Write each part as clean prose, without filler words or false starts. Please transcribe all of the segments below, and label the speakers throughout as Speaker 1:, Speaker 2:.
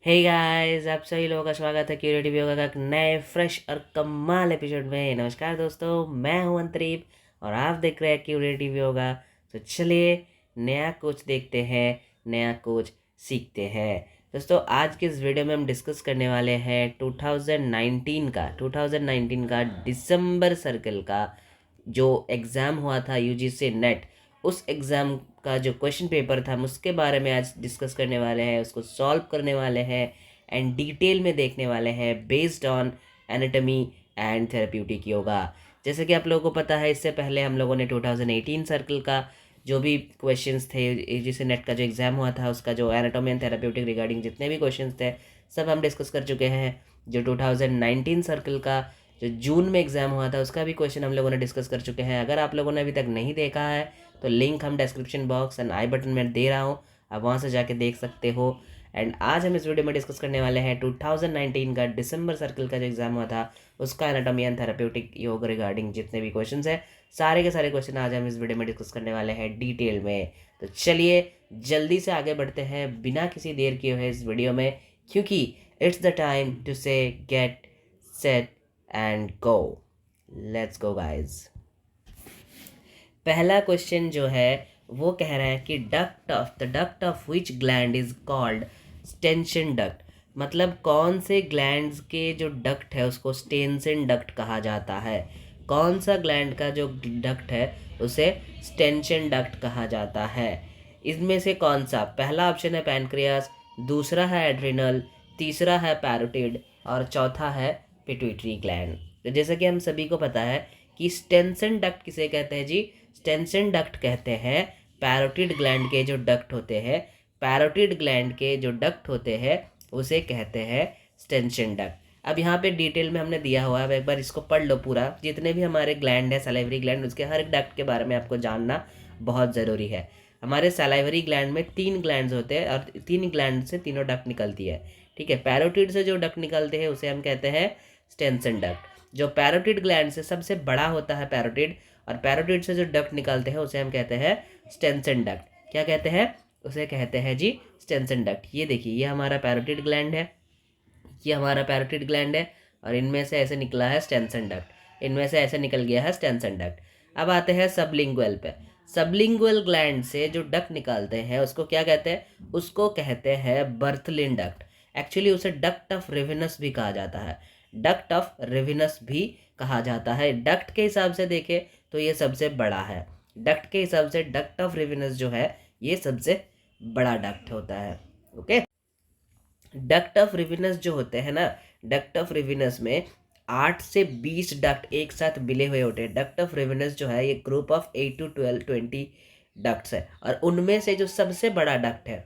Speaker 1: Hey guys, आप सभी लोगों का स्वागत है क्यूरेटिव योगा का एक नए फ्रेश और कमाल एपिसोड में। नमस्कार दोस्तों, मैं हूं अंतरीप और आप देख रहे हैं क्यूरेटिव योगा। तो चलिए नया कुछ देखते हैं, नया कुछ सीखते हैं। दोस्तों, आज के इस वीडियो में हम डिस्कस करने वाले हैं 2019 का दिसंबर सर्कल का जो एग्ज़ाम हुआ था यूजीसी नेट, उस एग्ज़ाम का जो क्वेश्चन पेपर था हम उसके बारे में आज डिस्कस करने वाले हैं, उसको सॉल्व करने वाले हैं एंड डिटेल में देखने वाले हैं based on anatomy and therapeutic yoga. जैसे कि आप लोगों को पता है, इससे पहले हम लोगों ने 2018 सर्कल का जो भी क्वेश्चंस थे, यूजीसी नेट का जो एग्ज़ाम हुआ था उसका जो एनाटॉमी एंड थेरेप्यूटिक रिगार्डिंग जितने भी क्वेश्चंस थे सब हम डिस्कस कर चुके हैं। जो 2019 सर्कल का जो जून में एग्ज़ाम हुआ था उसका भी क्वेश्चन हम लोगों ने डिस्कस कर चुके हैं। अगर आप लोगों ने अभी तक नहीं देखा है तो लिंक हम description box and I button में दे रहा हूँ, आप वहाँ से जाके देख सकते हो। एंड आज हम इस वीडियो में डिस्कस करने वाले हैं 2019 का दिसंबर सर्कल का जो एग्ज़ाम हुआ था उसका एनाटॉमी एंड थेरेप्यूटिक योग रिगार्डिंग जितने भी क्वेश्चन है, सारे के सारे क्वेश्चन आज हम इस वीडियो में डिस्कस करने वाले हैं डिटेल में। तो चलिए जल्दी से आगे बढ़ते हैं बिना किसी देर किए हुए इस वीडियो में, क्योंकि it's the time to say get set and go. Let's go guys. पहला क्वेश्चन जो है वो कह रहा है कि duct of which gland is called Stensen duct. मतलब कौन से ग्लैंड्स के जो डक्ट है उसको स्टेंसन डक्ट कहा जाता है। कौन सा ग्लैंड का जो डक्ट है उसे स्टेंशन डक्ट कहा जाता है। इसमें से कौन सा? पहला ऑप्शन है पैनक्रियास, दूसरा है एड्रिनल, तीसरा है पैरोटिड और चौथा है पिट्यूटरी ग्लैंड। तो जैसा कि हम सभी को पता है कि स्टेंसन डक्ट किसे कहते हैं जी? स्टेंसन डक्ट कहते हैं पैरोटिड ग्लैंड के जो डक्ट होते हैं, पैरोटिड ग्लैंड के जो डक्ट होते हैं उसे कहते हैं स्टेंसन डक्ट। अब यहाँ पे डिटेल में हमने दिया हुआ है, अब एक बार इसको पढ़ लो पूरा। जितने भी हमारे ग्लैंड है, सलाइवरी ग्लैंड, उसके हर एक डक्ट के बारे में आपको जानना बहुत ज़रूरी है। हमारे सलाइवरी ग्लैंड में 3 ग्लैंड्स होते हैं और 3 ग्लैंड से तीनों डक्ट निकलती है। ठीक है, पैरोटिड से जो डक्ट निकलते हैं उसे हम कहते हैं स्टेंसन डक्ट। जो पैरोटिड ग्लैंड से सबसे बड़ा होता है पैरोटिड, और पैरोटिड से जो डक्ट निकालते हैं उसे हम कहते हैं स्टेंसन डक्ट। क्या कहते हैं? उसे कहते हैं जी स्टेंसन डक्ट। ये देखिए, ये हमारा पैरोटिड ग्लैंड है, ये हमारा पैरोटिड ग्लैंड है और इनमें से ऐसे निकला है स्टेंसन डक्ट, इनमें से ऐसे निकल गया है स्टेंसन डक्ट। अब आते हैं सबलिंगुअल पे। सबलिंगुअल ग्लैंड से जो डक्ट निकालते हैं उसको क्या कहते हैं? उसको कहते हैं बर्थलिन डक्ट। एक्चुअली उसे डक्ट ऑफ रेविनस भी कहा जाता है, डक्ट ऑफ रेविनस भी कहा जाता है। डक्ट के हिसाब से देखें तो ये सबसे बड़ा है, डक्ट के हिसाब से डक्ट ऑफ रेविनस जो है ये सबसे बड़ा डक्ट होता है। ओके, डक्ट ऑफ रेविनस जो होते हैं ना, डक्ट ऑफ रेविनस में 8 से 20 डक्ट एक साथ मिले हुए होते हैं। डक्ट ऑफ रेविनस जो है ये ग्रुप ऑफ 8 to 12 20 डक्ट्स है, और उनमें से जो सबसे बड़ा डक्ट है,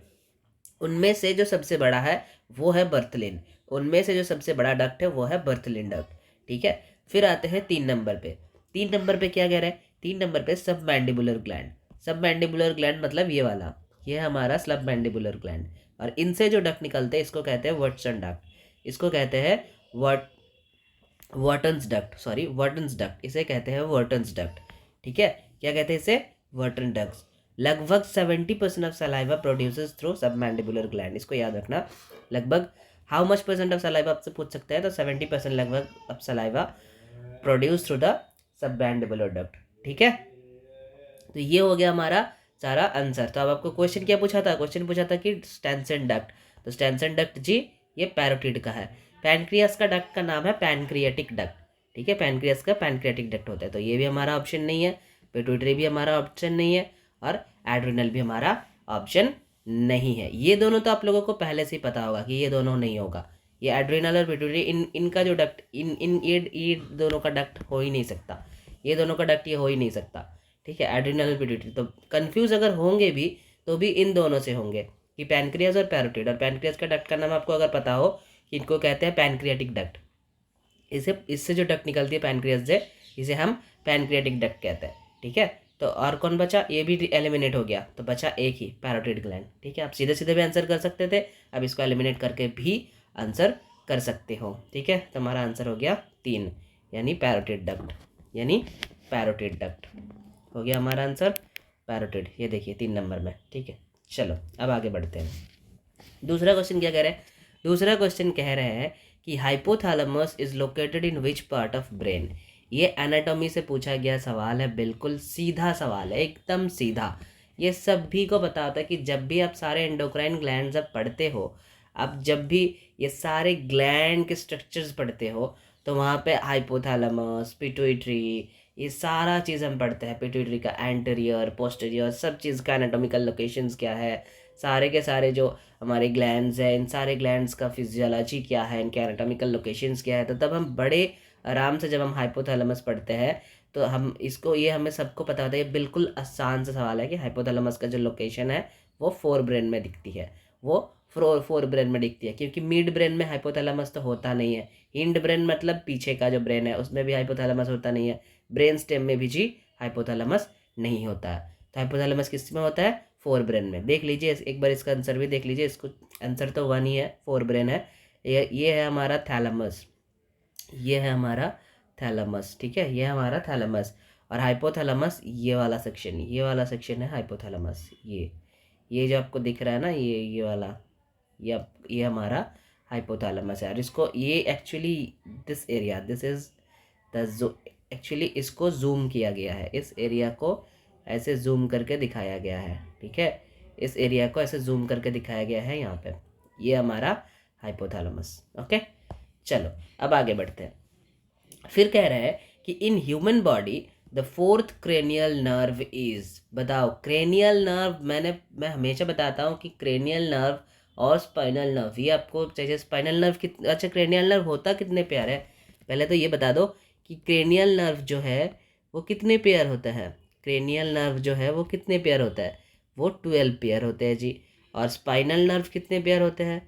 Speaker 1: उनमें से जो सबसे बड़ा है वो है बर्थलिन, उनमें से जो सबसे बड़ा डक्ट है वो है बर्थलिन डक्ट। ठीक है, फिर आते हैं 3 नंबर पे। 3 नंबर पे क्या कह रहे हैं? 3 नंबर पे सब मैंडिबुलर ग्लैंड। सब मैंडिबुलर ग्लैंड मतलब ये वाला, ये हमारा सब मैंडिबुलर ग्लैंड, और इनसे जो डक्ट निकलते हैं इसको कहते हैं वर्टसन डक्ट। इसको कहते हैं वर्ट वर्टन्स डक्ट, सॉरी वर्टन्स डक्ट, इसे कहते हैं वर्टन्स डक्ट। ठीक है, क्या कहते हैं इसे? वर्टन डक्ट्स। लगभग 70% of saliva produces through submandibular gland. इसको याद रखना, लगभग how much percent of saliva आपसे पूछ सकते हैं, तो 70% लगभग of saliva produce through the submandibular duct. ठीक है, तो ये हो गया हमारा सारा आंसर। तो अब आपको क्वेश्चन क्या पूछा था? क्वेश्चन पूछा था कि स्टेंसन डक्ट, तो स्टेंसन डक्ट जी ये पैरोटिड का है। पैनक्रियास का डक्ट का नाम है पैनक्रियाटिक डक्ट। ठीक है, पैनक्रियास का पैनक्रियाटिक डक्ट होता है, तो ये भी हमारा ऑप्शन नहीं है। पिट्यूटरी भी हमारा ऑप्शन नहीं है और एड्रिनल भी हमारा ऑप्शन नहीं है। ये दोनों तो आप लोगों को पहले से ही पता होगा कि ये दोनों नहीं होगा। ये एड्रिनल और पिट्यूटरी, इनका जो डक्ट, इन इन ये दोनों का डक्ट हो ही नहीं सकता, ये दोनों का डक्ट ये हो ही नहीं सकता। ठीक है, एड्रिनल और पिट्यूटरी। तो कंफ्यूज अगर होंगे भी तो भी इन दोनों से होंगे कि पैनक्रियास और पैरोटिड। और पैनक्रियास का डक्ट का नाम आपको अगर पता हो कि इनको कहते हैं पैनक्रियाटिक डक्ट। इससे जो डक्ट निकलती है पैनक्रियास से, इसे हम पैनक्रियाटिक डक्ट कहते हैं। ठीक है, तो और कौन बचा? ये भी एलिमिनेट हो गया, तो बचा एक ही, पैरोटिड ग्लैंड। ठीक है, आप सीधे सीधे भी आंसर कर सकते थे, अब इसको एलिमिनेट करके भी आंसर कर सकते हो। ठीक है, तो हमारा आंसर हो गया 3, यानी पैरोटिड डक्ट, यानी पैरोटिड डक्ट हो गया हमारा आंसर पैरोटिड। ये देखिए 3 नंबर में। ठीक है, चलो अब आगे बढ़ते हैं। दूसरा क्वेश्चन क्या कह रहे हैं? दूसरा क्वेश्चन कह रहे हैं कि hypothalamus is located in which part of brain. ये एनाटॉमी से पूछा गया सवाल है, बिल्कुल सीधा सवाल है, एकदम सीधा। ये सभी को पता होता है कि जब भी आप सारे एंडोक्राइन ग्लैंड्स आप पढ़ते हो, आप जब भी ये सारे ग्लैंड के स्ट्रक्चर्स पढ़ते हो, तो वहाँ पे हाइपोथैलेमस, पिट्यूटरी, ये सारा चीज़ हम पढ़ते हैं। पिट्यूटरी का एंटीरियर, पोस्टीरियर, सब चीज़ का एनाटॉमिकल लोकेशंस क्या है, सारे के सारे जो हमारे ग्लैंड्स हैं, इन सारे ग्लैंड्स का फिजियोलॉजी क्या है, इनके एनाटॉमिकल लोकेशंस क्या है। तो तब हम बड़े आराम से जब हम हाइपोथैलेमस पढ़ते हैं तो हम इसको, ये हमें सबको पता होता है। ये बिल्कुल आसान सा सवाल है कि हाइपोथैलेमस का जो लोकेशन है वो फोर ब्रेन में दिखती है, वो फोर ब्रेन में दिखती है, क्योंकि मिड ब्रेन में हाइपोथैलेमस तो होता नहीं है। हिंड ब्रेन मतलब पीछे का जो ब्रेन है उसमें भी हाइपोथैलेमस होता नहीं है। ब्रेन स्टेम में भी जी हाइपोथैलेमस नहीं होता है। तो हाइपोथैलेमस किस में होता है? फोर ब्रेन में। देख लीजिए एक बार इसका आंसर भी देख लीजिए। इसको आंसर तो वन ही है, फोर ब्रेन है। ये है हमारा थैलेमस, ये है हमारा थैलेमस, ठीक है, ये है हमारा थैलेमस। और हाइपोथैलेमस ये वाला सेक्शन, ये वाला सेक्शन है हाइपोथैलेमस। ये जो आपको दिख रहा है ना, ये वाला, ये हमारा हाइपोथैलेमस है। और इसको ये actually this area, this is the actually इसको जूम किया गया है, इस एरिया को ऐसे जूम करके दिखाया गया है, ठीक है, इस एरिया को ऐसे जूम करके दिखाया गया है यहाँ पे। ये हमारा हाइपोथैलेमस। ओके, चलो अब आगे बढ़ते हैं। फिर कह रहे हैं कि in human body the fourth cranial nerve is, बताओ क्रेनियल नर्व। मैं हमेशा बताता हूँ कि क्रेनियल नर्व और स्पाइनल नर्व, ये आपको चाहिए। स्पाइनल नर्व कितने, अच्छा क्रेनियल नर्व होता कितने पेयर है, पहले तो ये बता दो कि क्रेनियल नर्व जो है वो कितने पेयर होता है। क्रेनियल नर्व जो है वो कितने पेयर होता है? वो 12 पेयर होते हैं जी। और स्पाइनल नर्व कितने पेयर होते हैं?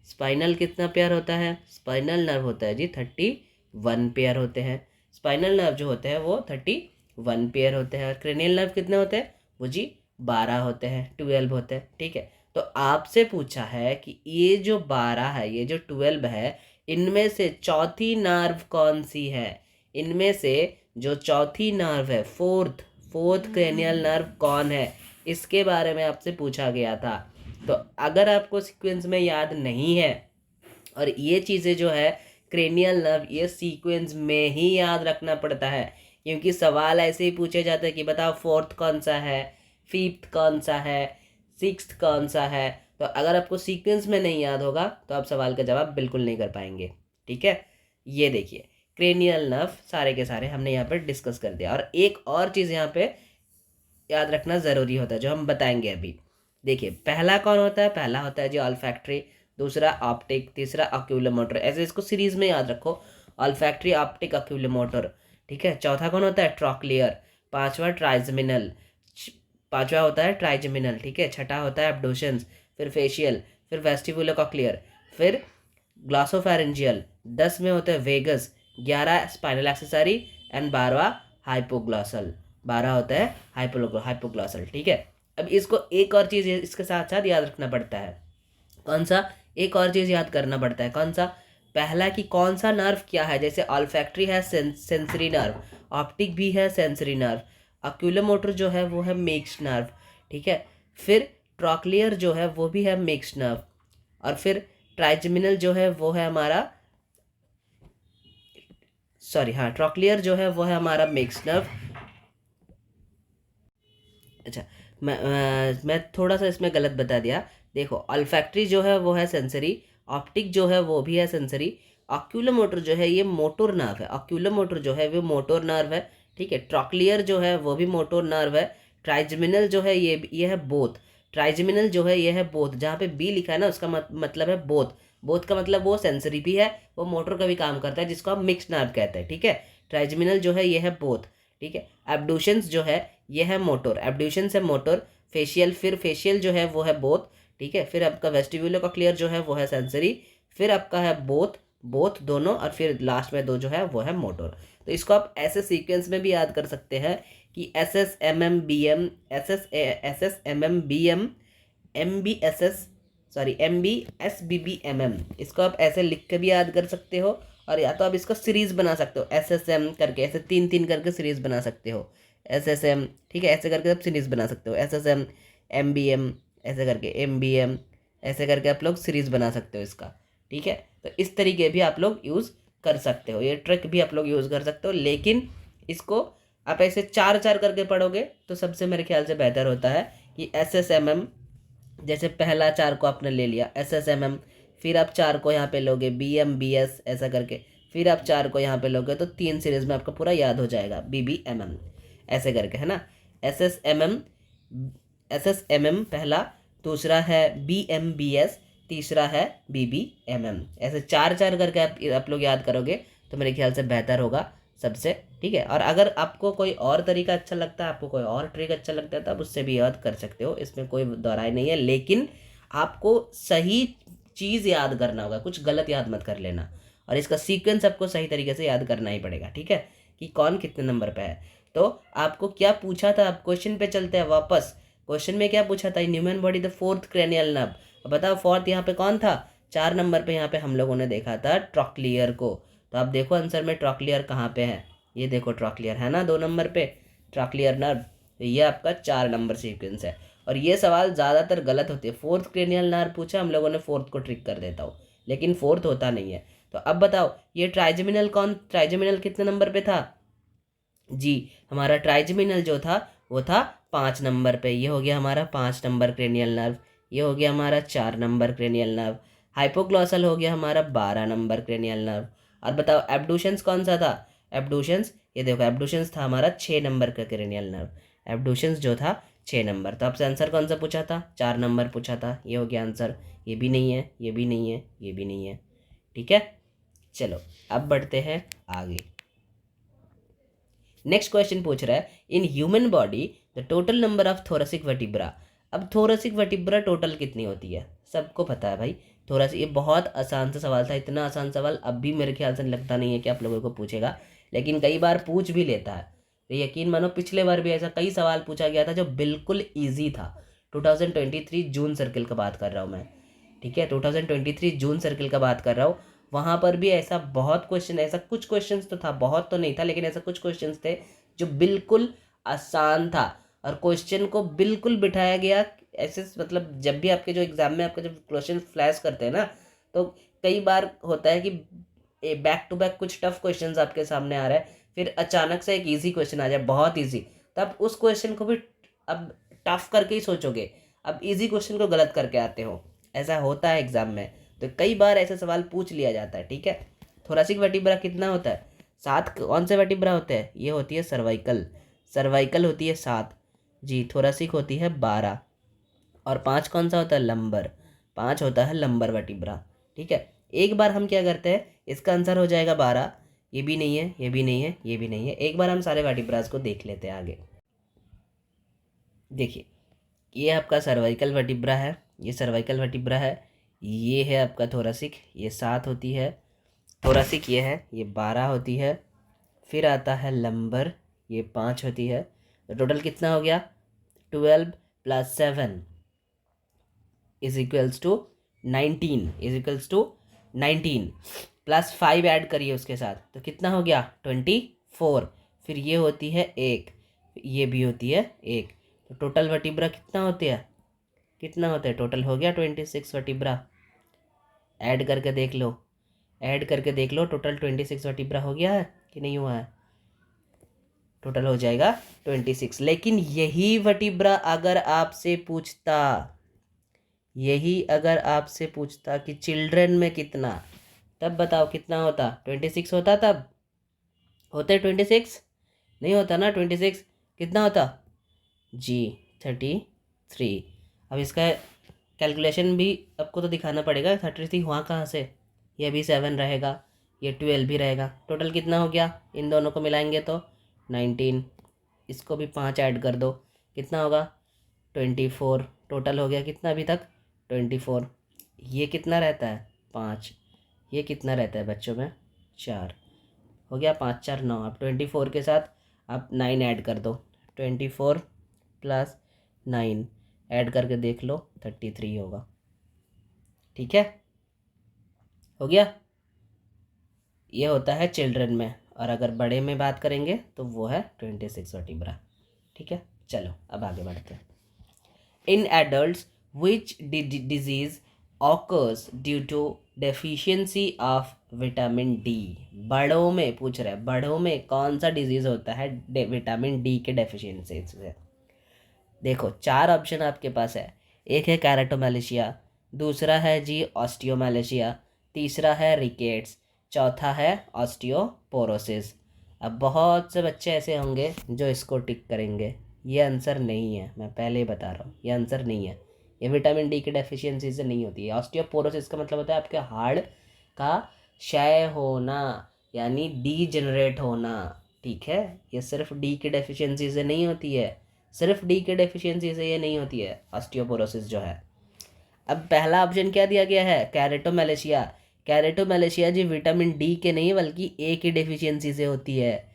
Speaker 1: स्पाइनल कितना पेयर होता है? स्पाइनल नर्व होता है जी 31 पेयर होते हैं। स्पाइनल नर्व जो होते हैं वो 31 पेयर होते हैं। और क्रेनियल नर्व कितने होते हैं? वो जी 12 होते हैं, 12 होते हैं, ठीक है। तो आपसे पूछा है कि ये जो 12 है, ये जो 12 है, इनमें से चौथी नर्व कौन सी है? इनमें से जो चौथी नर्व है, फोर्थ क्रेनियल नर्व कौन है, इसके बारे में आपसे पूछा गया था। तो अगर आपको सीक्वेंस में याद नहीं है, और ये चीज़ें जो है क्रेनियल नर्व, ये सीक्वेंस में ही याद रखना पड़ता है, क्योंकि सवाल ऐसे ही पूछे जाते हैं कि बताओ फोर्थ कौन सा है, फिफ्थ कौन सा है, सिक्स्थ कौन सा है। तो अगर आपको सीक्वेंस में नहीं याद होगा तो आप सवाल का जवाब बिल्कुल नहीं कर पाएंगे, ठीक है। ये देखिए क्रेनियल नर्व सारे के सारे हमने यहाँ पर डिस्कस कर दिया। और एक और चीज़ यहाँ पे याद रखना ज़रूरी होता है जो हम बताएंगे अभी। देखिए पहला कौन होता है? पहला होता है जी ऑल्फैक्टरी, दूसरा ऑप्टिक, तीसरा ऑक्यूलोमोटर। ऐसे इसको सीरीज में याद रखो, ऑल्फैक्टरी, ऑप्टिक, ऑक्यूलोमोटर, ठीक है। चौथा कौन होता है? ट्रॉक्लियर। पांचवा ट्राइजमिनल, पांचवा होता है ट्राइजमिनल, ठीक है। छठा होता है एब्डोशंस, फिर फेशियल, फिर वेस्टिबुलोकॉक्लियर, फिर ग्लॉसोफेरेंजियल। 10 में होता है वेगस, 11 स्पाइनल एक्सेसरी एंड 12वां हाइपोग्लॉसल। 12 होता है हाइपोग्लॉसल, ठीक है। अब इसको एक और चीज़ इसके साथ साथ याद रखना पड़ता है। कौन सा? एक और चीज़ याद करना पड़ता है। कौन सा? पहला कि कौन सा नर्व क्या है। जैसे ऑल्फैक्टरी है सेंसरी नर्व, ऑप्टिक भी है सेंसरी नर्व, ऑक्यूलोमोटर जो है वो है मिक्स्ड नर्व, ठीक है। फिर ट्रॉक्लियर जो है वो भी है मिक्स्ड नर्व, और फिर ट्राइजमिनल जो है वो है हमारा, सॉरी हाँ, ट्रॉक्लियर जो है वो है हमारा मिक्स्ड नर्व। अच्छा, मैं थोड़ा सा इसमें गलत बता दिया। देखो ऑल्फैक्टरी जो है वो है सेंसरी, ऑप्टिक जो है वो भी है सेंसरी, ऑक्यूलोमोटर जो है ये मोटोर नर्व है, ऑक्यूलोमोटर जो है वो मोटोर नर्व है, ठीक है। ट्रॉक्लियर जो है वो भी मोटोर नर्व है। ट्राइजमिनल जो है ये है बोथ, ट्राइजमिनल जो है ये है बोथ। जहाँ पे बी लिखा है ना उसका मतलब है बोथ। बोथ का मतलब वो सेंसरी भी है, वो मोटर का भी काम करता है, जिसको हम मिक्स्ड नर्व कहते हैं, ठीक है। ट्राइजमिनल जो है ये है बोथ, ठीक है। एब्डूशंस जो है ये है मोटर, एब्ड्यूशन से मोटर। फेशियल, फिर फेशियल जो है वो है बोथ, ठीक है। फिर आपका वेस्टिब्यूलोकॉक्लियर जो है वो है सेंसरी, फिर आपका है बोथ दोनों, और फिर लास्ट में दो जो है वो है मोटर। तो इसको आप ऐसे सीक्वेंस में भी याद कर सकते हैं कि S S M M B M, S S M M B M, M B S S, sorry M B S B B M M. इसको आप ऐसे लिख के भी याद कर सकते हो, और या तो आप इसको सीरीज बना सकते हो एस एस एम करके, ऐसे 3-3 करके सीरीज बना सकते हो, एस एस एम, ठीक है। ऐसे करके आप सीरीज बना सकते हो, S S M, M B M, ऐसे करके एम बी एम, ऐसे करके आप लोग सीरीज बना सकते हो इसका, ठीक है, तो इस तरीके भी आप लोग यूज़ कर सकते हो, ये ट्रिक भी आप लोग यूज़ कर सकते हो। लेकिन इसको आप ऐसे चार चार करके पढ़ोगे तो सबसे मेरे ख्याल से बेहतर होता है कि SSMM, जैसे पहला चार को आपने ले लिया SSMM, फिर आप चार को यहाँ पे लोगे BM BS ऐसा करके, फिर आप चार को यहाँ पे लोगे तो 3 सीरीज में आपका पूरा याद हो जाएगा BBMM ऐसे करके, है ना। SSMM, SSMM पहला, दूसरा है BMBS, तीसरा है BBMM, ऐसे चार चार करके आप लोग याद करोगे तो मेरे ख्याल से बेहतर होगा सबसे, ठीक है। और अगर आपको कोई और तरीका अच्छा लगता है, आपको कोई और ट्रिक अच्छा लगता है तो आप उससे भी याद कर सकते हो, इसमें कोई दोहराई नहीं है। लेकिन आपको सही चीज़ याद करना होगा, कुछ गलत याद मत कर लेना, और इसका सीक्वेंस आपको सही तरीके से याद करना ही पड़ेगा, ठीक है, कि कौन कितने नंबर पे है। तो आपको क्या पूछा था, आप क्वेश्चन पे चलते हैं वापस। क्वेश्चन में क्या पूछा था, in human body the fourth cranial nerve, बताओ फोर्थ यहाँ पे कौन था। 4 नंबर पे यहाँ पे हम लोगों ने देखा था ट्रॉक्लियर को। तो आप देखो आंसर में ट्रॉक्लियर कहाँ पे है, ये देखो ट्रॉक्लियर है ना 2 नंबर पे, ट्रॉक्लियर नर्व। तो ये आपका 4 नंबर सीक्वेंस है। और ये सवाल ज़्यादातर गलत होते हैं, फोर्थ क्रेनियल नर्व पूछा, हम लोगों ने फोर्थ को ट्रिक कर देता हूँ, लेकिन फोर्थ होता नहीं है। तो अब बताओ ये ट्राइजेमिनल कौन, ट्राइजेमिनल कितने नंबर पे था जी, हमारा ट्राइजेमिनल जो था वो था 5 नंबर पे। ये हो गया हमारा 5 नंबर क्रेनियल नर्व, ये हो गया हमारा 4 नंबर क्रेनियल नर्व। हाइपोग्लॉसल हो गया हमारा 12 नंबर क्रेनियल नर्व। और बताओ एब्डूशंस कौन सा था, एब्डूशंस, ये देखो एब्डूशंस था हमारा 6 नंबर का क्रेनियल नर्व, एब्डूशंस जो था 6 नंबर। तो आपसे आंसर कौन सा पूछा था, 4 नंबर पूछा था, ये हो गया आंसर। ये भी नहीं है, ये भी नहीं है, ये भी नहीं है, ठीक है। चलो अब बढ़ते हैं आगे। नेक्स्ट क्वेश्चन पूछ रहा है, in human body the total number of thoracic vertebra. अब थोरेसिक वर्टिब्रा टोटल कितनी होती है, सबको पता है भाई थोरेसिक, ये बहुत आसान सा सवाल था, इतना आसान सवाल अब भी मेरे ख्याल से लगता नहीं है कि आप लोगों को पूछेगा, लेकिन कई बार पूछ भी लेता है। तो यकीन मानो पिछले बार भी ऐसा कई सवाल पूछा गया था जो बिल्कुल ईजी था। 2023 जून सर्किल का बात कर रहा हूँ मैं, ठीक है, 2023 जून सर्किल का बात कर रहा हूँ। वहाँ पर भी ऐसा बहुत क्वेश्चन, ऐसा कुछ क्वेश्चंस तो था, बहुत तो नहीं था, लेकिन ऐसा कुछ क्वेश्चंस थे जो बिल्कुल आसान था, और क्वेश्चन को बिल्कुल बिठाया गया ऐसे। मतलब जब भी आपके जो एग्जाम में आपका जब क्वेश्चन फ्लैश करते हैं ना, तो कई बार होता है कि बैक टू बैक कुछ टफ क्वेश्चंस आपके सामने आ रहा है, फिर अचानक से एक इजी क्वेश्चन आ जाए, बहुत इजी, तब उस क्वेश्चन को भी अब टफ करके ही सोचोगे, अब इजी क्वेश्चन को गलत करके आते हो, ऐसा होता है एग्जाम में। तो कई बार ऐसे सवाल पूछ लिया जाता है, ठीक है। थोरेसिक वर्टिब्रा कितना होता है, 7 कौन से वर्टिब्रा होते हैं, ये होती है सर्वाइकल, सर्वाइकल होती है 7 जी, थोरेसिक होती है 12, और 5 कौन सा होता है, लंबर, 5 होता है लंबर वर्टिब्रा, ठीक है। एक बार हम क्या करते हैं, इसका आंसर हो जाएगा 12, ये भी नहीं है, ये भी नहीं है, ये भी नहीं है। एक बार हम सारे वर्टिब्रास को देख लेते हैं आगे। देखिए ये आपका सर्वाइकल वर्टिब्रा है, ये सर्वाइकल वर्टिब्रा है, ये है आपका थोरेसिक, ये 7 होती है, थोरेसिक ये है, ये 12 होती है, फिर आता है लंबर, ये 5 होती है। तो टोटल कितना हो गया, 12 + 7 is equals to 19, is equals to 19, +5 add करिए उसके साथ, तो कितना हो गया 24। फिर ये होती है 1, ये भी होती है 1, तो टोटल वर्टिब्रा कितना होती है, कितना होता है, टोटल हो गया 26 वर्टिब्रा। ऐड करके देख लो, ऐड करके देख लो, टोटल 26 वर्टिब्रा हो गया है कि नहीं हुआ है, टोटल हो जाएगा 26। लेकिन यही वर्टिब्रा अगर आपसे पूछता, यही अगर आपसे पूछता कि चिल्ड्रन में कितना, तब बताओ कितना होता, 26 होता, तब होते 26, नहीं होता ना 26, कितना होता जी 33। अब इसका कैलकुलेशन भी आपको तो दिखाना पड़ेगा, 33 हुआ कहाँ से, ये भी 7 रहेगा, ये 12 भी रहेगा, टोटल कितना हो गया, इन दोनों को मिलाएंगे तो 19, इसको भी 5 ऐड कर दो, कितना होगा 24, टोटल हो गया कितना अभी तक 24। ये कितना रहता है 5, ये कितना रहता है बच्चों में 4, हो गया 5 4 9। अब 24 के साथ आप 9 ऐड कर दो, 24 + 9 ऐड करके देख लो 33 होगा, ठीक है, हो गया। ये होता है चिल्ड्रन में, और अगर बड़े में बात करेंगे तो वो है 26 वर्टिब्रा, ठीक है। चलो अब आगे बढ़ते हैं। In adults which disease occurs due to deficiency of vitamin D. बड़ों में पूछ रहे हैं, बड़ों में कौन सा डिजीज़ होता है विटामिन डी के डेफिशिएंसी से। देखो 4 ऑप्शन आपके पास है। एक है कैरेटोमैलेशिया, दूसरा है जी ऑस्टियोमैलेशिया, तीसरा है रिकेट्स, चौथा है ऑस्टियोपोरोसिस। अब बहुत से बच्चे ऐसे होंगे जो इसको टिक करेंगे। ये आंसर नहीं है, मैं पहले ही बता रहा हूँ, ये आंसर नहीं है। ये विटामिन डी की डेफिशिएंसी से नहीं होती है। ऑस्टियोपोरोसिस का मतलब होता है आपके हाड़ का क्षय होना, यानी डी जनरेट होना। ठीक है, ये सिर्फ डी की डेफिशिएंसी से नहीं होती है, सिर्फ डी के डेफिशिएंसी से ये नहीं होती है ऑस्टियोपोरोसिस जो है। अब पहला ऑप्शन क्या दिया गया है, कैरेटोमैलेशिया। कैरेटोमैलेशिया जी विटामिन डी के नहीं बल्कि ए की डेफिशिएंसी से होती है।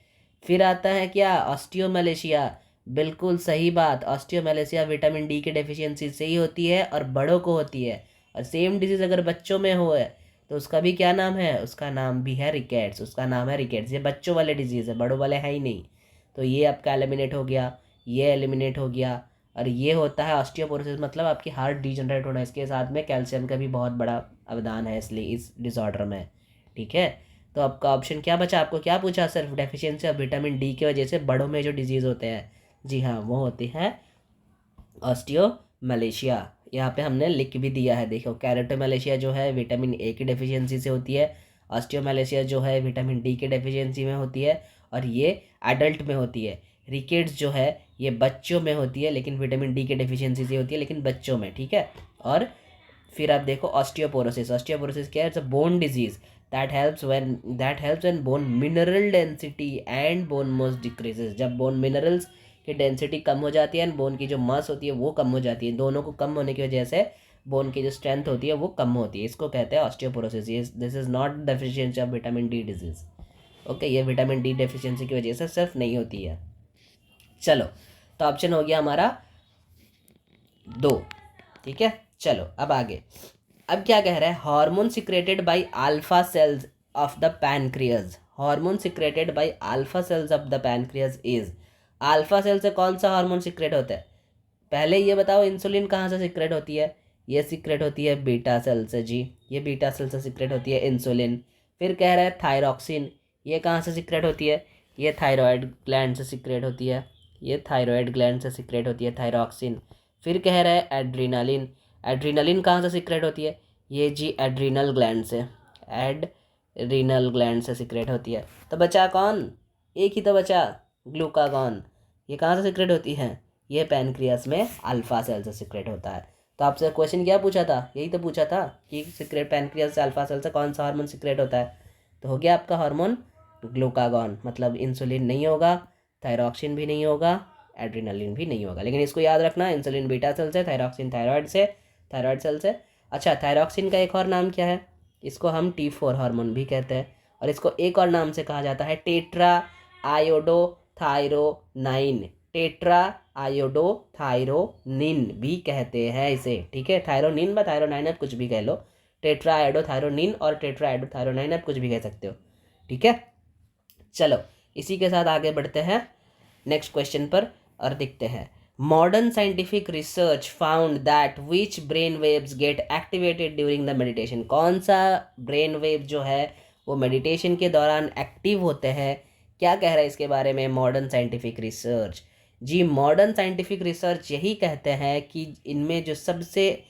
Speaker 1: फिर आता है क्या, ऑस्टियोमैलेशिया। बिल्कुल सही बात, ऑस्टियोमैलेशिया विटामिन डी की डेफिशिएंसी से ही होती है और बड़ों को होती है। और सेम डिजीज़ अगर बच्चों में हो है तो उसका भी क्या नाम है, उसका नाम भी है रिकेट्स, उसका नाम है रिकेट्स। ये बच्चों वाले डिजीज़ है, बड़ों वाले है ही नहीं। तो ये आपका एलिमिनेट हो गया, ये एलिमिनेट हो गया। और ये होता है ऑस्टियोपोरोसिस, मतलब आपकी हार्ट डीजनरेट होना। इसके साथ में कैल्शियम का भी बहुत बड़ा अवदान है इसलिए इस डिसऑर्डर में। ठीक है, तो आपका ऑप्शन क्या बचा, आपको क्या पूछा, सिर्फ डेफिशिएंसी ऑफ विटामिन डी की वजह से बड़ों में जो डिजीज़ होते हैं, जी हाँ वो होती है ऑस्टियोमैलेशिया। यहाँ पे हमने लिख भी दिया है, देखो कैरेटोमैलेशिया जो है विटामिन ए की डेफिशिएंसी से होती है, ऑस्टियोमैलेशिया जो है विटामिन डी की डेफिशिएंसी में होती है, और ये एडल्ट में होती है। रिकेट्स जो है ये बच्चों में होती है लेकिन विटामिन डी की डेफिशिएंसी से होती है, लेकिन बच्चों में। ठीक है, और फिर आप देखो ऑस्टियोपोरोसिस। ऑस्टियोपोरोसिस क्या है, it's a bone disease that helps when bone mineral density and bone mass decreases. जब बोन मिनरल्स की डेंसिटी कम हो जाती है एंड बोन की जो मास होती है वो कम हो जाती है, दोनों को कम होने की वजह से बोन की जो स्ट्रेंथ होती है वो कम होती है, इसको कहते हैं osteoporosis. This is not deficiency of vitamin D disease. Okay, ये विटामिन डी डेफिशिएंसी की वजह से सिर्फ नहीं होती है। चलो, तो ऑप्शन हो गया हमारा 2। ठीक है, चलो अब आगे। अब क्या कह रहा है, hormone secreted by alpha cells of the pancreas. Hormone secreted by alpha cells of the pancreas is. Alpha cell से कौन सा हार्मोन सिक्रेट होता है, पहले ये बताओ। इंसुलिन कहाँ से सिक्रेट होती है, ये सिक्रेट होती है बीटा सेल से जी, ये बीटा सेल से सिक्रेट होती है इंसुलिन। फिर कह रहा है थायरॉक्सिन, ये कहाँ से सिक्रेट होती है, ये थायराइड ग्लैंड से सिक्रेट होती है, ये थायराइड ग्लैंड से सिक्रेट होती है थायरॉक्सिन। फिर कह रहा है एड्रीनालिन, एड्रीनालिन कहाँ से सिक्रेट होती है, ये जी एड्रीनल ग्लैंड से, एड्रीनल ग्लैंड से सिक्रेट होती है। तो बचा कौन, एक ही तो बचा, ग्लूकागॉन। ये कहाँ से सिक्रेट होती है, ये पैनक्रियास में अल्फा सेल से सिक्रेट होता है। तो आपसे क्वेश्चन क्या पूछा था, यही तो पूछा था कि सिक्रेट पैनक्रियास से अल्फा सेल से कौन सा हार्मोन सिक्रेट होता है। तो हो गया आपका हार्मोन ग्लूकागॉन, मतलब इंसुलिन नहीं होगा, थायरॉक्सिन भी नहीं होगा, एड्रीनलिन भी नहीं होगा। लेकिन इसको याद रखना, इंसुलिन बीटा सेल से, थायरॉक्सिन थायराइड से, थायराइड सेल से। अच्छा, थायरॉक्सिन का एक और नाम क्या है, इसको हम T4 हार्मोन भी कहते हैं, और इसको एक और नाम से कहा जाता है टेट्रा आयोडोथायरोनाइन। टेट्रा आयोडोथायरोनिन भी कहते हैं इसे। ठीक है, थायरोनिन व थायरोनाइन आप कुछ भी कह लो, टेट्रा आयोडोथायरोनिन और टेट्रा आयोडोथायरोनाइन आप कुछ भी कह सकते हो। ठीक है, चलो इसी के साथ आगे बढ़ते हैं नेक्स्ट क्वेश्चन पर और देखते हैं। Modern scientific research found that which brain waves gate activated during the meditation. कौन सा ब्रेन वेव जो है वो मेडिटेशन के दौरान एक्टिव होते हैं, क्या कह रहा है इसके बारे में मॉडर्न साइंटिफिक रिसर्च। जी, मॉडर्न साइंटिफिक रिसर्च यही कहते हैं कि इनमें जो सबसे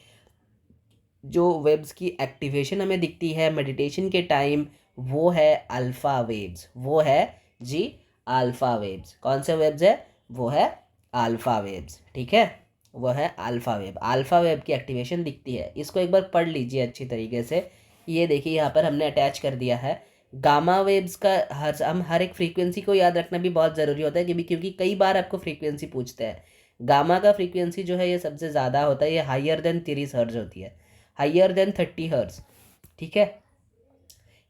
Speaker 1: जो वेव्स की एक्टिवेशन हमें दिखती है मेडिटेशन के टाइम वो है अल्फ़ा वेव्स, वो है जी अल्फ़ा वेव्स। कौन से वेव्स है, वो है अल्फ़ा वेव्स। ठीक है, वो है अल्फ़ा वेव, अल्फ़ा वेव की एक्टिवेशन दिखती है। इसको एक बार पढ़ लीजिए अच्छी तरीके से। ये देखिए यहाँ पर हमने अटैच कर दिया है गामा वेव्स का। हर एक फ्रीक्वेंसी को याद रखना भी बहुत ज़रूरी होता है क्योंकि कई बार आपको फ्रीक्वेंसी पूछते हैं। गामा का फ्रीक्वेंसी जो है ये सबसे ज़्यादा होता है, ये हायर देन 30 हर्ट्ज होती है, हायर देन 30 हर्ट्ज। ठीक है,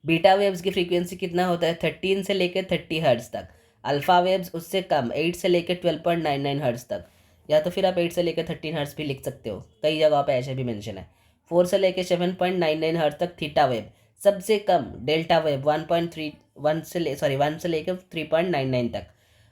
Speaker 1: बीटा वेव्स की फ्रीक्वेंसी कितना होता है, 13 से लेकर 30 हर्ट्ज तक। अल्फ़ा वेव्स उससे कम, 8 से लेकर 12.99 हर्ट्ज तक, या तो फिर आप 8 से लेकर 13 हर्ट्ज भी लिख सकते हो, कई जगह पे ऐसे भी मेंशन है। 4 से लेकर 7.99 हर्ट्ज तक थीटा वेव, सबसे कम डेल्टा वेव 1 से लेकर 3.99 तक।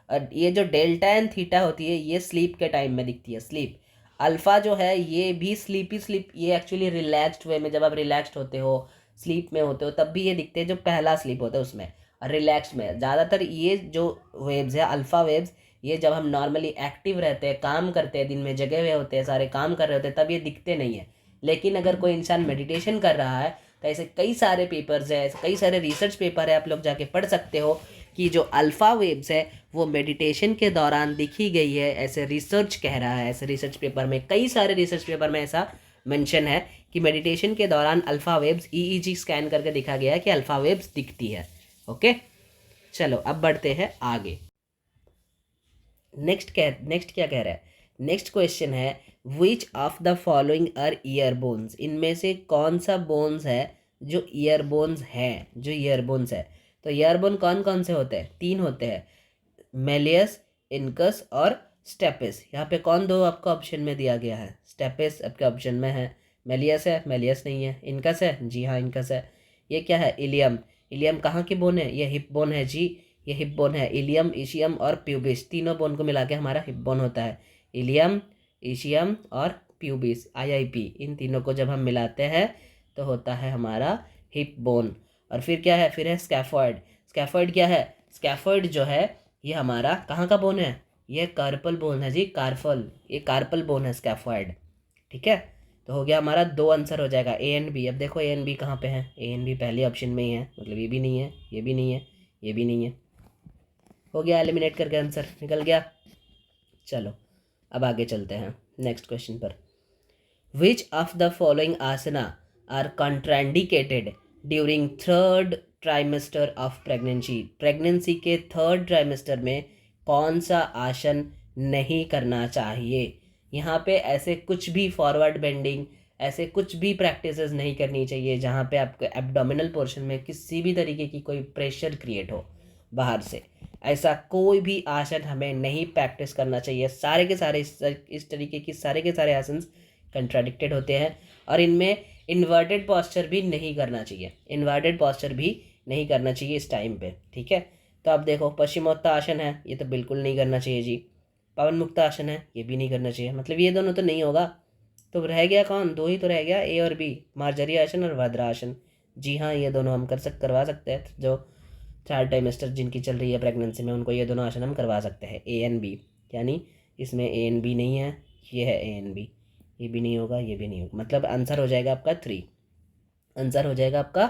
Speaker 1: और ये जो डेल्टा एंड थीटा होती है ये स्लीप के टाइम में दिखती है, स्लीप। अल्फ़ा जो है ये भी स्लीपी स्लीप, ये एक्चुअली रिलैक्स्ड वे में, जब आप रिलैक्स्ड होते हो, स्लीप में होते हो, तब भी ये दिखते हैं, जो पहला स्लीप होता है उसमें। और रिलैक्स्ड में ज़्यादातर ये जो वेव्स है अल्फ़ा वेव्स, ये जब हम नॉर्मली एक्टिव रहते हैं, काम करते हैं, दिन में जगे हुए होते हैं, सारे काम कर रहे होते हैं, तब ये दिखते नहीं है। लेकिन अगर कोई इंसान मेडिटेशन कर रहा है तो ऐसे कई सारे पेपर्स है, ऐसे कई सारे रिसर्च पेपर है, आप लोग जाके पढ़ सकते हो कि जो अल्फ़ा वेव्स है वो मेडिटेशन के दौरान दिखी गई है, ऐसे रिसर्च कह रहा है। ऐसे रिसर्च पेपर में, कई सारे रिसर्च पेपर में ऐसा मेंशन है कि मेडिटेशन के दौरान अल्फ़ा वेव्स ईईजी स्कैन करके दिखा गया है कि अल्फ़ा वेव्स दिखती है। ओके, चलो अब बढ़ते हैं आगे। नेक्स्ट क्या कह रहा है? नेक्स्ट क्वेश्चन है which of the following are ear bones, इनमें से कौन सा बोन्स है जो ईयर बोन्स है, जो ईयर बोन्स है। तो ईयर बोन कौन कौन से होते हैं? 3 होते हैं, मेलियस, इनकस और स्टेपिस। यहाँ पे कौन दो आपको ऑप्शन में दिया गया है? स्टेपिस आपके ऑप्शन में है, मेलियस है, मेलियस नहीं है, इनकस है, जी हाँ इनकस है। ये क्या है? इलियम। इलियम कहाँ की बोन है? ये हिप बोन है जी, ये हिप बोन है। इलियम, इशियम और प्यूबिस, तीनों बोन को मिला के हमारा हिप बोन होता है। इलियम, इशियम और प्यूबिस, आईआईपी, इन तीनों को जब हम मिलाते हैं तो होता है हमारा हिप बोन। और फिर क्या है? फिर है स्कैफॉइड। स्कैफॉइड क्या है? स्कैफॉइड जो है ये हमारा कहाँ का बोन है? ये कार्पल बोन है जी, कार्पल, ये कार्पल बोन है स्कैफॉइड। ठीक है, तो हो गया हमारा 2 आंसर हो जाएगा, ए एंड बी। अब देखो ए एंड बी कहाँ पे है? ए एंड बी पहले ऑप्शन में ही है, मतलब ये भी नहीं है, ये भी नहीं है, ये भी नहीं है। हो गया, एलिमिनेट करके आंसर निकल गया। चलो अब आगे चलते हैं नेक्स्ट क्वेश्चन पर। Which of the following asana are contraindicated during third trimester of pregnancy. Pregnancy के थर्ड ट्राइमेस्टर में कौन सा आसन नहीं करना चाहिए? यहाँ पे ऐसे कुछ भी फॉरवर्ड बेंडिंग, ऐसे कुछ भी प्रैक्टिसेस नहीं करनी चाहिए जहाँ पे आपके एब्डोमिनल पोर्शन में किसी भी तरीके की कोई प्रेशर क्रिएट हो बाहर से। ऐसा कोई भी आसन हमें नहीं प्रैक्टिस करना चाहिए। सारे के सारे इस तरीके की सारे के सारे आसन कंट्राडिक्टेड होते हैं। और इनमें इन्वर्टेड पोस्चर भी नहीं करना चाहिए, इन्वर्टेड पोस्चर भी नहीं करना चाहिए इस टाइम पे। ठीक है, तो अब देखो पश्चिमोत्तासन है, ये तो बिल्कुल नहीं करना चाहिए जी। पवन मुक्तासन है, ये भी नहीं करना चाहिए, मतलब ये दोनों तो नहीं होगा। तो रह गया कौन? 2 ही तो रह गया, ए और बी, मार्जरी आसन और वज्रासन। जी हाँ, ये दोनों हम करवा सकते हैं। जो 4 ट्राइमेस्टर जिनकी चल रही है प्रेगनेंसी में, उनको ये दोनों आसन हम करवा सकते हैं, ए एंड बी। यानी इसमें ए एंड बी नहीं है, ये है ए एंड बी। ये भी नहीं होगा, ये भी नहीं होगा, मतलब आंसर हो जाएगा आपका 3। आंसर हो जाएगा आपका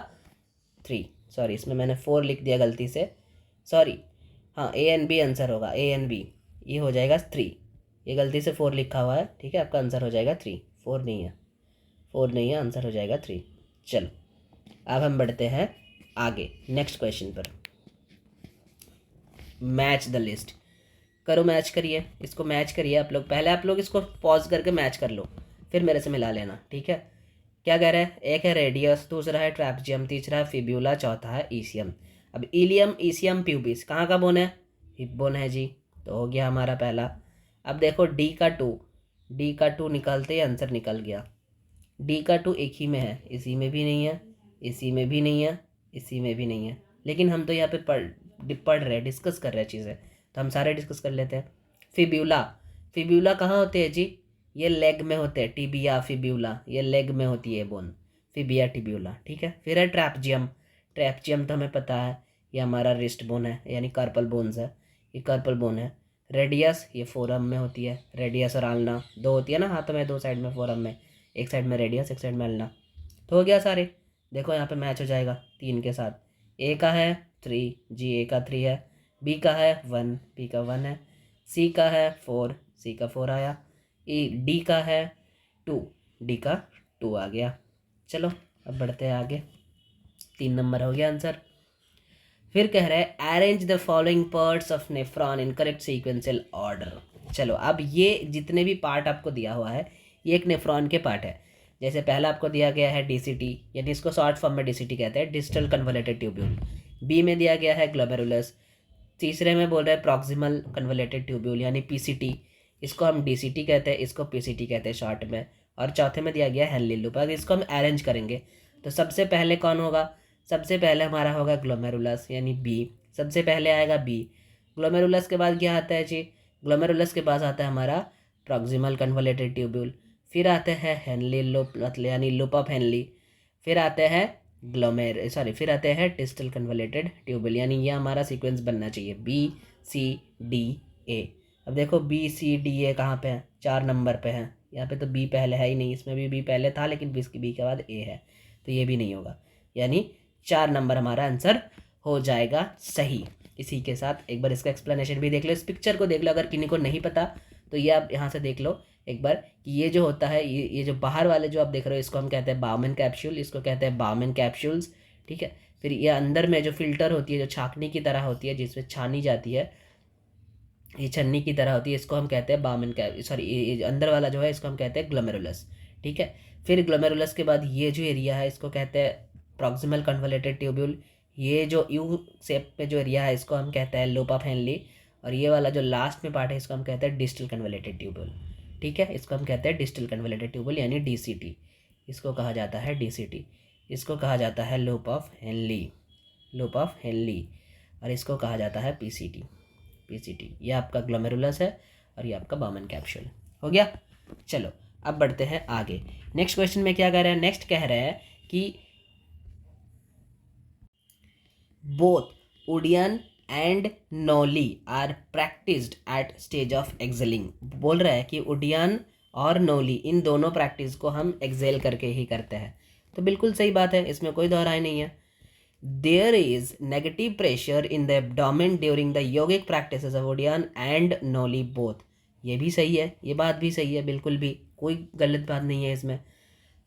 Speaker 1: 3। सॉरी, इसमें मैंने 4 लिख दिया गलती से, सॉरी। हाँ, ए एंड बी आंसर होगा, ए एंड बी, ये हो जाएगा 3। ये गलती से 4 लिखा हुआ है, ठीक है, आपका आंसर हो जाएगा 3। 4 नहीं है, 4 नहीं है, आंसर हो जाएगा 3। चलो अब हम बढ़ते हैं आगे नेक्स्ट क्वेश्चन पर। मैच द लिस्ट करो, मैच करिए, इसको मैच करिए आप लोग। पहले आप लोग इसको पॉज करके मैच कर लो, फिर मेरे से मिला लेना, ठीक है। क्या कह रहा है? एक है रेडियस, दूसरा है ट्रैपजियम, तीसरा है फिब्यूला, चौथा है ईसियम। अब इलियम, ईसियम, प्यूबिस कहाँ का बोन है? हिप बोन है जी, तो हो गया हमारा पहला। अब देखो डी का 2, डी का 2 निकालते ही आंसर निकल गया। डी का 2 एक ही में है, इसी में भी नहीं है, इसी में भी नहीं है, इसी में भी नहीं है। लेकिन हम तो यहाँ पे पढ़ रहे हैं, डिस्कस कर रहे हैं चीज़ें, तो हम सारे डिस्कस कर लेते हैं। फिब्यूला, फिब्यूला कहाँ होते हैं जी? ये लेग में होते हैं, टिबिया फिब्यूला, ये लेग में होती है बोन, फिबिया टिब्यूला, ठीक है। फिर है ट्रैपजियम, ट्रैपजियम तो हमें पता है, ये हमारा रिस्ट बोन है, यानी कार्पल बोन्स है, ये कार्पल बोन है। रेडियस ये फोरम में होती है, रेडियस और आल्ना 2 होती है ना हाथों में, 2 साइड में फोरम में, एक साइड में रेडियस, एक साइड में आल्ना। तो हो गया सारे, देखो यहाँ पे मैच हो जाएगा 3 के साथ। ए का है 3 जी, ए का 3 है, बी का है 1, बी का 1 है, सी का है 4, सी का 4 आया, ई डी का है 2, डी का 2 आ गया। चलो अब बढ़ते हैं आगे, 3 नंबर हो गया आंसर। फिर कह रहा है arrange the following parts of nephron in correct sequential order. चलो अब ये जितने भी पार्ट आपको दिया हुआ है, ये एक नेफ्रॉन के पार्ट है। जैसे पहला आपको दिया गया है डीसीटी, यानी इसको शॉर्ट फॉर्म में डीसीटी कहते हैं, डिस्टल कन्वोलेटेड ट्यूब्यूल। बी में दिया गया है ग्लोमेरुलस। तीसरे में बोल रहे हैं प्रॉक्सिमल कन्वोलेटेड ट्यूब्यूल, यानी पीसीटी, इसको हम डीसीटी कहते हैं, इसको पीसीटी कहते हैं शॉर्ट में। और चौथे में दिया गया है हेनली लूप। अगर इसको हम अरेंज करेंगे तो सबसे पहले कौन होगा? सबसे पहले हमारा होगा ग्लोमेरुलस, यानी बी, सबसे पहले आएगा बी। ग्लोमेरुलस के बाद क्या आता है जी? ग्लोमेरुलस के पास आता है हमारा प्रॉक्सिमल कन्वोलेटेड ट्यूब्यूल, फिर आते हैं हेनली लूप मतलब यानी लूप ऑफ हेनली, फिर आते हैं फिर आते हैं डिस्टल कन्वोलेटेड ट्यूब्यूल, यानी ये हमारा सीक्वेंस बनना चाहिए BCDA। अब देखो BCDA कहाँ पे है, 4 नंबर पे है, यहाँ पे तो B पहले है ही नहीं, इसमें भी B पहले था लेकिन B के बाद A है, तो ये भी नहीं होगा, यानी 4 नंबर हमारा आंसर हो जाएगा सही। इसी के साथ एक बार इसका एक्सप्लेनेशन भी देख लो, इस पिक्चर को देख लो, अगर किन्हीं को नहीं पता तो ये आप यहाँ से देख लो एक बार कि ये जो होता है, ये जो बाहर वाले जो आप देख रहे हो इसको हम कहते हैं बाउमन कैप्सूल, इसको कहते हैं बाउमन कैप्सूल्स, ठीक है। फिर ये अंदर में जो फिल्टर होती है, जो छाकनी की तरह होती है, जिसमें छानी जाती है, ये छन्नी की तरह होती है, इसको हम कहते हैं बाउमन कैप सॉरी ये अंदर वाला जो है इसको हम कहते हैं ग्लोमेरुलस, ठीक है। फिर ग्लोमेरुलस के बाद ये जो एरिया है इसको कहते हैं प्रॉक्सिमल कन्वोलेटेड ट्यूब्यूल, ये जो यू शेप पे जो एरिया है इसको हम कहते हैं लूप ऑफ हेनली, और ये वाला जो लास्ट में पार्ट है इसको हम कहते हैं डिस्टल कन्वोलेटेड ट्यूब्यूल, ठीक है। इसको हम कहते हैं डिस्टल कन्वोलेटेड ट्यूब्यूल यानी DCT, इसको कहा जाता है DCT, इसको कहा जाता है लूप ऑफ हेनली, और इसको कहा जाता है PCT। ये आपका ग्लोमेरुलस है और ये आपका बाउमन कैप्सूल हो गया। चलो अब बढ़ते हैं आगे। नेक्स्ट क्वेश्चन में क्या कह रहा है, नेक्स्ट कह रहा है कि both uddiyana and nauli are practised at stage of exhaling. बोल रहा है कि ओडियन और नॉली इन दोनों प्रैक्टिस को हम एक्सेल करके ही करते हैं, तो बिल्कुल सही बात है, इसमें कोई दोहराई नहीं है। There is negative pressure in the abdomen during the yogic practices of uddiyana and nauli both, ये भी सही है, ये बात भी सही है, बिल्कुल भी कोई गलत बात नहीं है इसमें।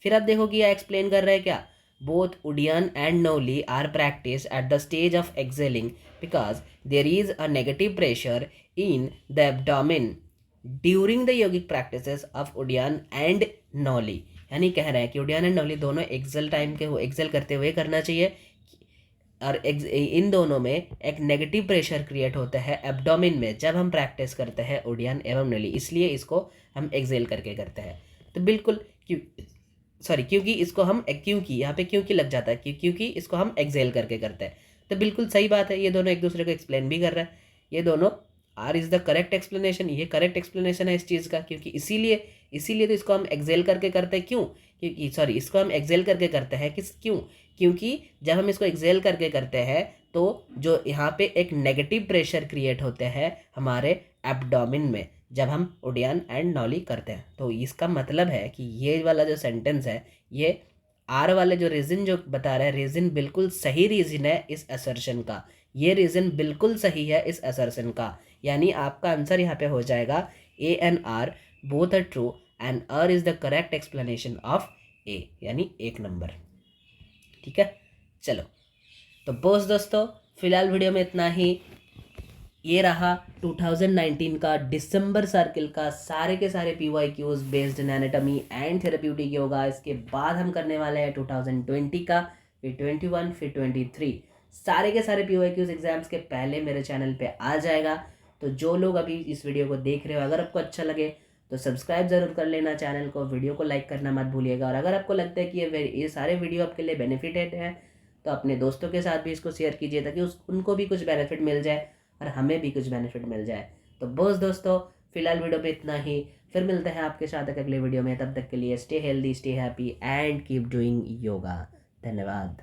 Speaker 1: फिर आप देखो कि यह एक्सप्लेन कर रहा है क्या, both Udian and Noli are practiced at the stage of exhaling because there is a negative pressure in the abdomen during the yogic practices of Udian and Noli। यानी कह रहे हैं कि उडियान एंड नॉली दोनों एक्सेल टाइम के Excel करते हुए करना चाहिए, और इन दोनों में एक नेगेटिव प्रेशर क्रिएट होता है एब्डोमेन में जब हम प्रैक्टिस करते हैं उडियान एवं नॉली, इसलिए इसको हम एक्सेल करके करते हैं। तो बिल्कुल क्योंकि इसको हम क्योंकि यहाँ पे क्योंकि लग जाता है क्योंकि इसको हम एक्सेल करके करते हैं, तो बिल्कुल सही बात है, ये दोनों एक दूसरे को एक्सप्लेन भी कर रहा है, ये दोनों R is the correct explanation, ये करेक्ट एक्सप्लेनेशन है इस चीज़ का, क्योंकि इसीलिए तो इसको हम एक्सेल करके करते हैं, इसको हम एक्सेल करके करते हैं क्योंकि जब हम इसको एक्सेल करके करते हैं तो जो यहाँ पे एक नेगेटिव प्रेशर क्रिएट होते हैं हमारे एब्डोमेन में जब हम ओडियन एंड नॉली करते हैं। तो इसका मतलब है कि ये वाला जो सेंटेंस है, ये आर वाले जो रीज़न जो बता रहा है, रीज़न बिल्कुल सही रीज़न है इस असर्शन का, ये रीज़न बिल्कुल सही है इस असर्शन का, यानी आपका आंसर यहाँ पे हो जाएगा A and R both are true and R is the correct explanation of A, यानी 1 नंबर, ठीक है। चलो तो बस दोस्तों फिलहाल वीडियो में इतना ही, ये रहा 2019 का दिसंबर सर्किल का सारे के सारे PYQs based in anatomy and therapeutic yoga. इसके बाद हम करने वाले हैं 2020 का, फिर 21, फिर 23, सारे के सारे PYQs एग्जाम्स के पहले मेरे चैनल पे आ जाएगा। तो जो लोग अभी इस वीडियो को देख रहे हो, अगर आपको अच्छा लगे तो सब्सक्राइब ज़रूर कर लेना चैनल को, वीडियो को लाइक करना मत भूलिएगा, और अगर आपको लगता है कि ये सारे वीडियो आपके लिए बेनिफिटेड है तो अपने दोस्तों के साथ भी इसको शेयर कीजिए ताकि उनको भी कुछ बेनिफिट मिल जाए और हमें भी कुछ बेनिफिट मिल जाए। तो बस दोस्तों फिलहाल वीडियो पे इतना ही, फिर मिलते हैं आपके साथ अगले वीडियो में, तब तक के लिए stay healthy, stay happy and keep doing yoga. धन्यवाद।